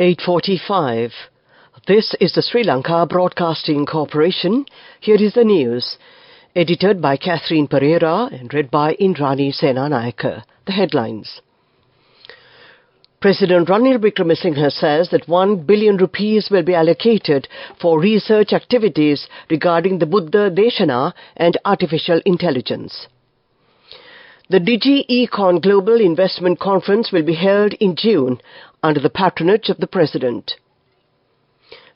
8:45. This is the Sri Lanka Broadcasting Corporation. Here is the news. Edited by Catherine Pereira and read by Indrani Senanayake. The headlines. President Ranil Wickremesinghe says that 1 billion rupees will be allocated for research activities regarding the Buddha Deshana and artificial intelligence. The DigiEcon Global Investment Conference will be held in June under the patronage of the President.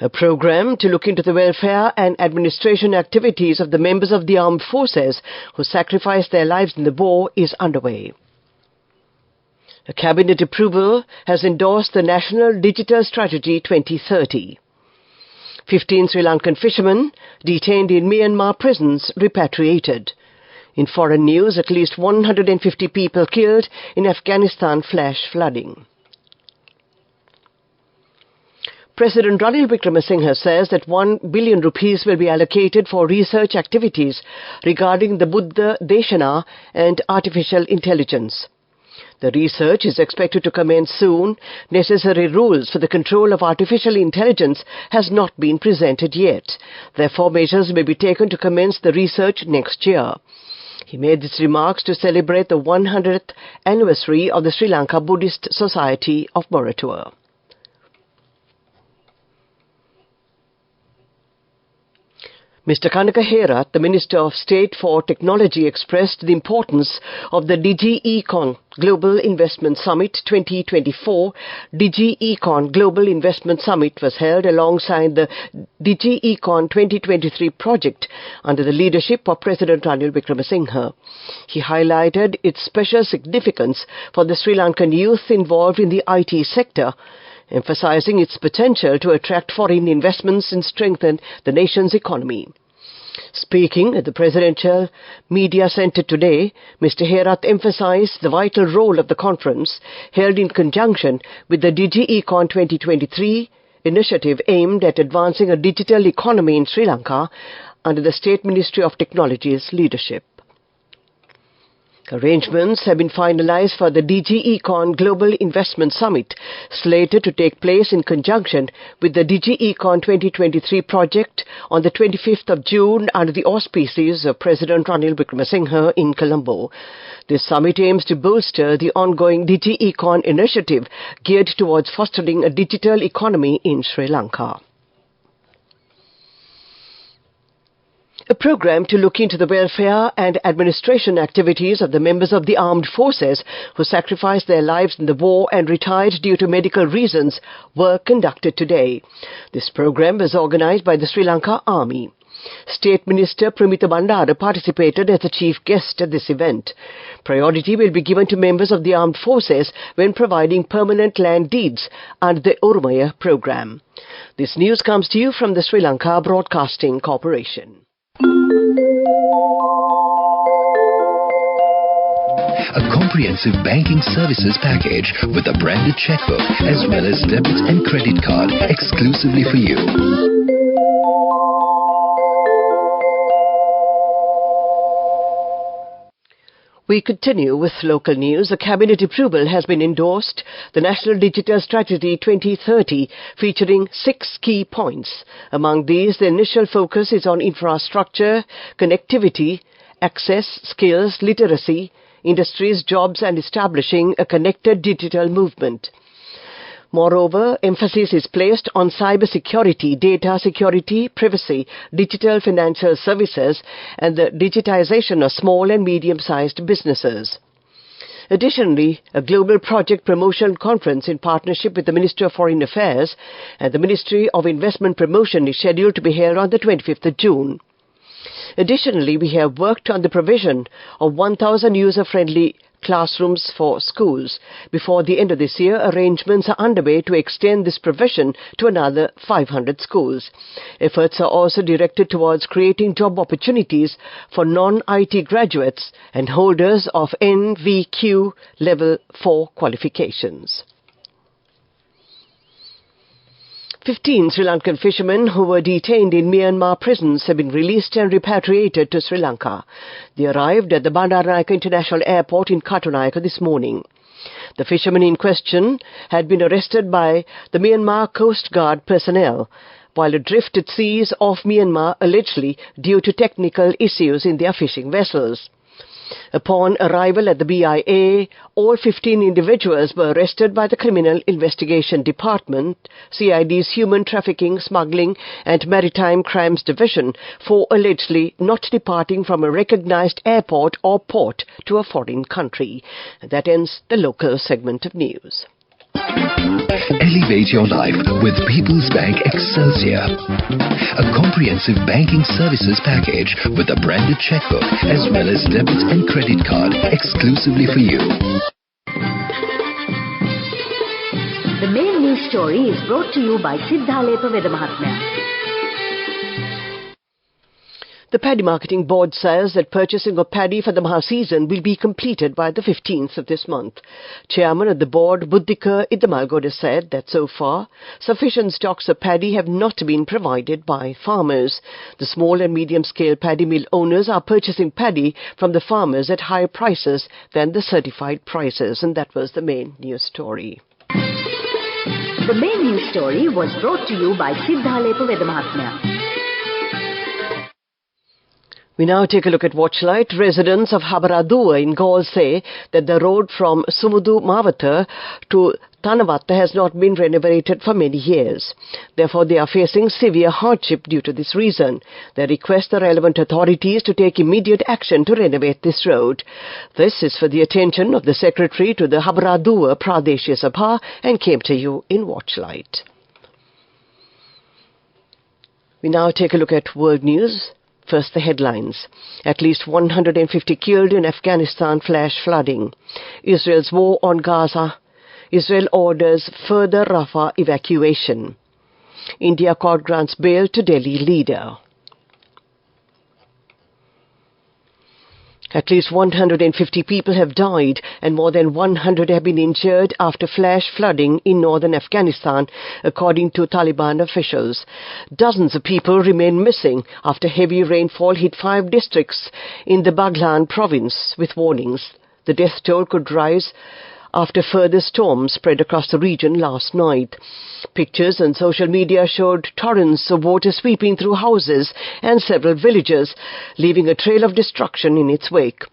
A program to look into the welfare and administration activities of the members of the armed forces who sacrificed their lives in the war is underway. A cabinet approval has endorsed the National Digital Strategy 2030. 15 Sri Lankan fishermen detained in Myanmar prisons repatriated. In foreign news, at least 150 people killed in Afghanistan flash flooding. President Ranil Wickremesinghe says that 1 billion rupees will be allocated for research activities regarding the Buddha Deshana and artificial intelligence. The research is expected to commence soon. Necessary rules for the control of artificial intelligence has not been presented yet. Therefore, measures may be taken to commence the research next year. He made these remarks to celebrate the 100th anniversary of the Sri Lanka Buddhist Society of Moratuwa. Mr. Kanaka Herath, the Minister of State for Technology, expressed the importance of the DigiEcon Global Investment Summit 2024. DigiEcon Global Investment Summit was held alongside the DigiEcon 2023 project under the leadership of President Ranil Wickremesinghe. He highlighted its special significance for the Sri Lankan youth involved in the IT sector, emphasizing its potential to attract foreign investments and strengthen the nation's economy. Speaking at the Presidential Media Centre today, Mr. Herath emphasized the vital role of the conference held in conjunction with the DigiEcon 2023 initiative aimed at advancing a digital economy in Sri Lanka under the State Ministry of Technology's leadership. Arrangements have been finalized for the DigiEcon Global Investment Summit, slated to take place in conjunction with the DigiEcon 2023 project on the 25th of June under the auspices of President Ranil Wickremesinghe in Colombo. This summit aims to bolster the ongoing DigiEcon initiative geared towards fostering a digital economy in Sri Lanka. A program to look into the welfare and administration activities of the members of the armed forces who sacrificed their lives in the war and retired due to medical reasons were conducted today. This program was organized by the Sri Lanka Army. State Minister Pramitha Bandara participated as the chief guest at this event. Priority will be given to members of the armed forces when providing permanent land deeds under the Urumaya program. This news comes to you from the Sri Lanka Broadcasting Corporation. A comprehensive banking services package with a branded checkbook as well as debit and credit card exclusively for you. We continue with local news. A cabinet approval has been endorsed, the National Digital Strategy 2030, featuring 6 key points. Among these, the initial focus is on infrastructure, connectivity, access, skills, literacy, industries, jobs, and establishing a connected digital movement. Moreover, emphasis is placed on cyber security, data security, privacy, digital financial services, and the digitization of small and medium-sized businesses. Additionally, a global project promotion conference in partnership with the Ministry of Foreign Affairs and the Ministry of Investment Promotion is scheduled to be held on the 25th of June. Additionally, we have worked on the provision of 1,000 user-friendly classrooms for schools. Before the end of this year, arrangements are underway to extend this provision to another 500 schools. Efforts are also directed towards creating job opportunities for non-IT graduates and holders of NVQ Level 4 qualifications. 15 Sri Lankan fishermen who were detained in Myanmar prisons have been released and repatriated to Sri Lanka. They arrived at the Bandaranaike International Airport in Katunayake this morning. The fisherman in question had been arrested by the Myanmar Coast Guard personnel while adrift at seas off Myanmar, allegedly due to technical issues in their fishing vessels. Upon arrival at the BIA, all 15 individuals were arrested by the Criminal Investigation Department, CID's Human Trafficking, Smuggling and Maritime Crimes Division, for allegedly not departing from a recognized airport or port to a foreign country. That ends the local segment of news. Elevate your life with People's Bank Excelsior. A comprehensive banking services package with a branded checkbook as well as debit and credit card exclusively for you. The main news story is brought to you by Sinhala Mahatmya. The Paddy Marketing Board says that purchasing of paddy for the Maha season will be completed by the 15th of this month. Chairman of the board, Buddhika Iddamalgoda, said that so far, sufficient stocks of paddy have not been provided by farmers. The small and medium-scale paddy mill owners are purchasing paddy from the farmers at higher prices than the certified prices, and that was the main news story. The main news story was brought to you by Sinhala Mahatmya. We now take a look at Watchlight. Residents of Habaradua in Gaul say that the road from Sumudu Mawata to Tanavatta has not been renovated for many years. Therefore, they are facing severe hardship due to this reason. They request the relevant authorities to take immediate action to renovate this road. This is for the attention of the Secretary to the Habaradua Pradeshya Sabha and came to you in Watchlight. We now take a look at world news. First, the headlines. At least 150 killed in Afghanistan flash flooding. Israel's war on Gaza. Israel orders further Rafah evacuation. India court grants bail to Delhi leader. At least 150 people have died and more than 100 have been injured after flash flooding in northern Afghanistan, according to Taliban officials. Dozens of people remain missing after heavy rainfall hit 5 districts in the Baghlan province with warnings. The death toll could rise after further storms spread across the region last night. Pictures on social media showed torrents of water sweeping through houses and several villages, leaving a trail of destruction in its wake.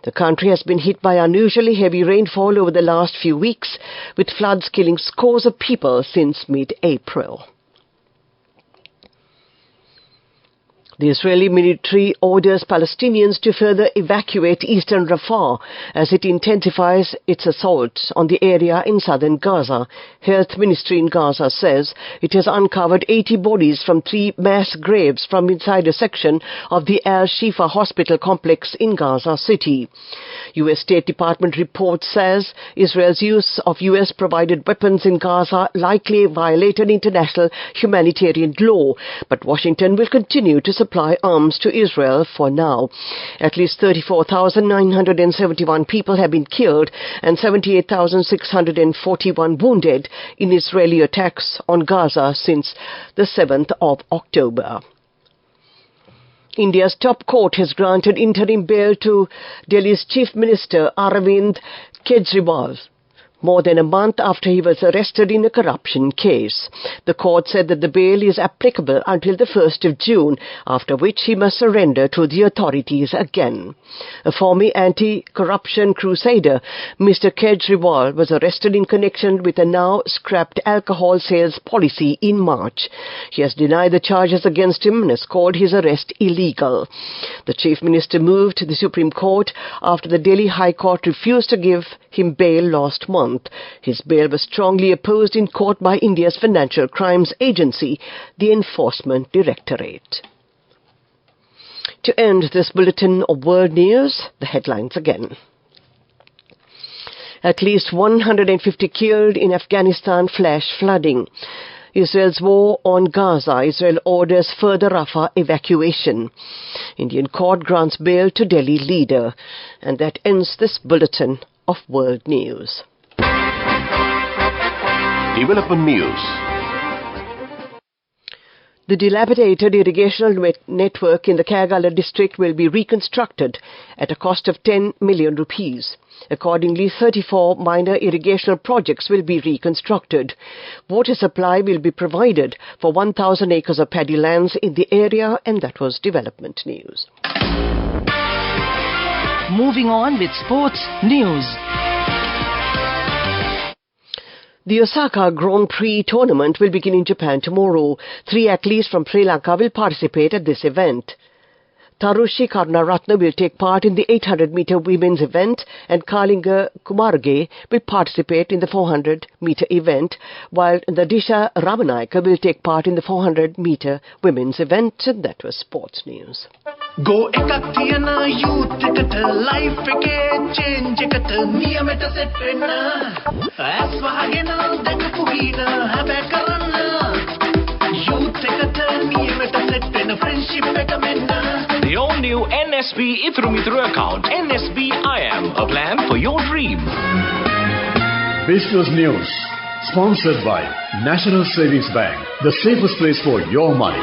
The country has been hit by unusually heavy rainfall over the last few weeks, with floods killing scores of people since mid-April. The Israeli military orders Palestinians to further evacuate eastern Rafah as it intensifies its assaults on the area in southern Gaza. Health Ministry in Gaza says it has uncovered 80 bodies from 3 mass graves from inside a section of the Al-Shifa hospital complex in Gaza City. U.S. State Department report says Israel's use of U.S.-provided weapons in Gaza likely violated international humanitarian law, but Washington will continue to supply arms to Israel for now. At least 34,971 people have been killed and 78,641 wounded in Israeli attacks on Gaza since the 7th of October. India's top court has granted interim bail to Delhi's Chief Minister Arvind Kejriwal, more than a month after he was arrested in a corruption case. The court said that the bail is applicable until the 1st of June, after which he must surrender to the authorities again. A former anti-corruption crusader, Mr. Kejriwal was arrested in connection with a now scrapped alcohol sales policy in March. He has denied the charges against him and has called his arrest illegal. The Chief Minister moved to the Supreme Court after the Delhi High Court refused to give him bail last month. His bail was strongly opposed in court by India's Financial Crimes Agency, the Enforcement Directorate. To end this bulletin of world news, the headlines again. At least 150 killed in Afghanistan flash flooding. Israel's war on Gaza. Israel orders further Rafah evacuation. Indian court grants bail to Delhi leader. And that ends this bulletin of world news. Development news. The dilapidated irrigational network in the Kagala district will be reconstructed at a cost of 10 million rupees. Accordingly, 34 minor irrigational projects will be reconstructed. Water supply will be provided for 1,000 acres of paddy lands in the area, and that was development news. Moving on with sports news. The Osaka Grand Prix tournament will begin in Japan tomorrow. 3 athletes from Sri Lanka will participate at this event. Tarushi Karunaratne will take part in the 800-meter women's event, and Kalinga Kumarage will participate in the 400-meter event, while Nadisha Ramanayaka will take part in the 400-meter women's event. And that was sports news. Go ekakthiyana youth eකට life එකේ change එකට නියමෙට set වෙන්න ඇස් වහගෙන දැකපු හින හැබැ කරන්න youth එකට නියමෙට set වෙන්න friendship එක මෙන්න. The all-new NSB Ithru account, NSB IM, a plan for your dream. Business News, sponsored by National Savings Bank, the safest place for your money.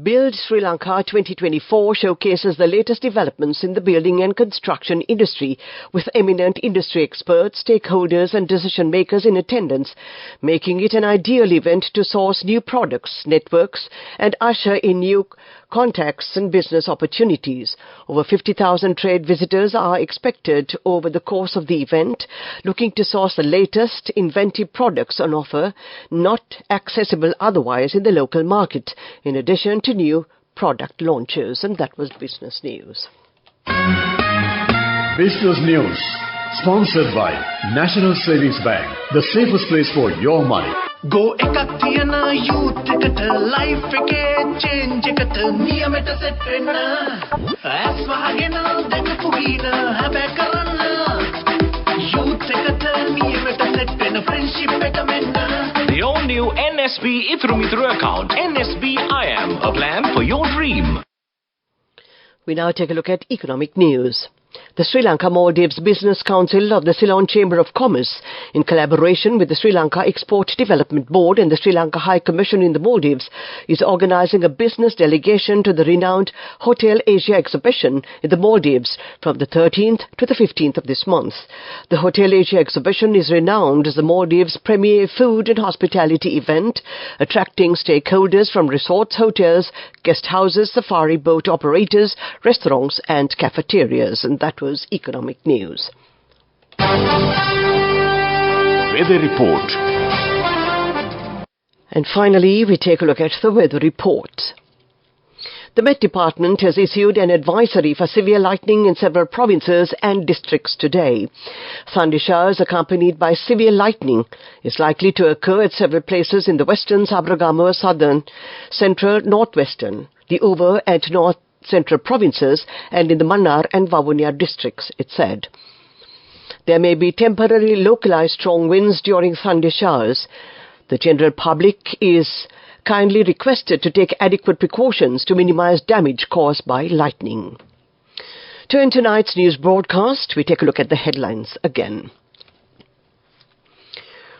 Build Sri Lanka 2024 showcases the latest developments in the building and construction industry, with eminent industry experts, stakeholders and decision makers in attendance, making it an ideal event to source new products, networks and usher in new contacts and business opportunities. Over 50,000 trade visitors are expected over the course of the event, looking to source the latest inventive products on offer, not accessible otherwise in the local market, in addition to new product launches. And that was business news. Business News, sponsored by National Savings Bank, the safest place for your money. Go ekakthiyana youth එකට life එකේ change එකට නියමෙට set වෙන්න ඇස් වහගෙන දැකපු හින හැබැ කරන්න youth එකට නියමෙට set වෙන්න friendship එක මෙන්න. The all-new NSB Ithru account, NSB IM, a plan for your dream. We now take a look at economic news. The Sri Lanka Maldives Business Council of the Ceylon Chamber of Commerce, in collaboration with the Sri Lanka Export Development Board and the Sri Lanka High Commission in the Maldives, is organising a business delegation to the renowned Hotel Asia exhibition in the Maldives from the 13th to the 15th of this month. The Hotel Asia exhibition is renowned as the Maldives' premier food and hospitality event, attracting stakeholders from resorts, hotels, guest houses, safari boat operators, restaurants and cafeterias. And that was economic news. Weather report. And finally, we take a look at the weather report. The Met Department has issued an advisory for severe lightning in several provinces and districts today. Thunder showers accompanied by severe lightning is likely to occur at several places in the western, Sabaragamuwa, southern, central, northwestern, the over and north central provinces and in the Mannar and Vavuniya districts, it said. There may be temporary localized strong winds during thunder showers. The general public is kindly requested to take adequate precautions to minimize damage caused by lightning. To end tonight's news broadcast, we take a look at the headlines again.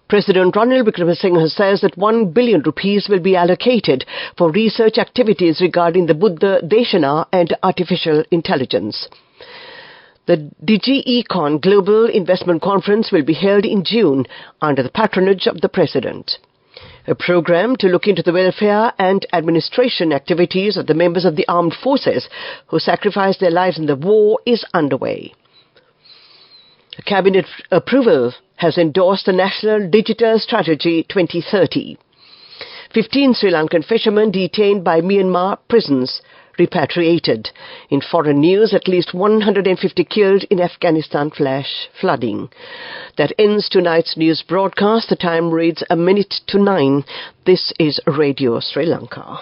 President Ranil Wickremesinghe says that 1 billion rupees will be allocated for research activities regarding the Buddha Deshana and artificial intelligence. The DigiEcon Global Investment Conference will be held in June under the patronage of the President. A program to look into the welfare and administration activities of the members of the armed forces who sacrificed their lives in the war is underway. A cabinet approval has endorsed the National Digital Strategy 2030. 15 Sri Lankan fishermen detained by Myanmar prisons repatriated. In foreign news, at least 150 killed in Afghanistan flash flooding. That ends tonight's news broadcast. The time reads 9:01. This is Radio Sri Lanka.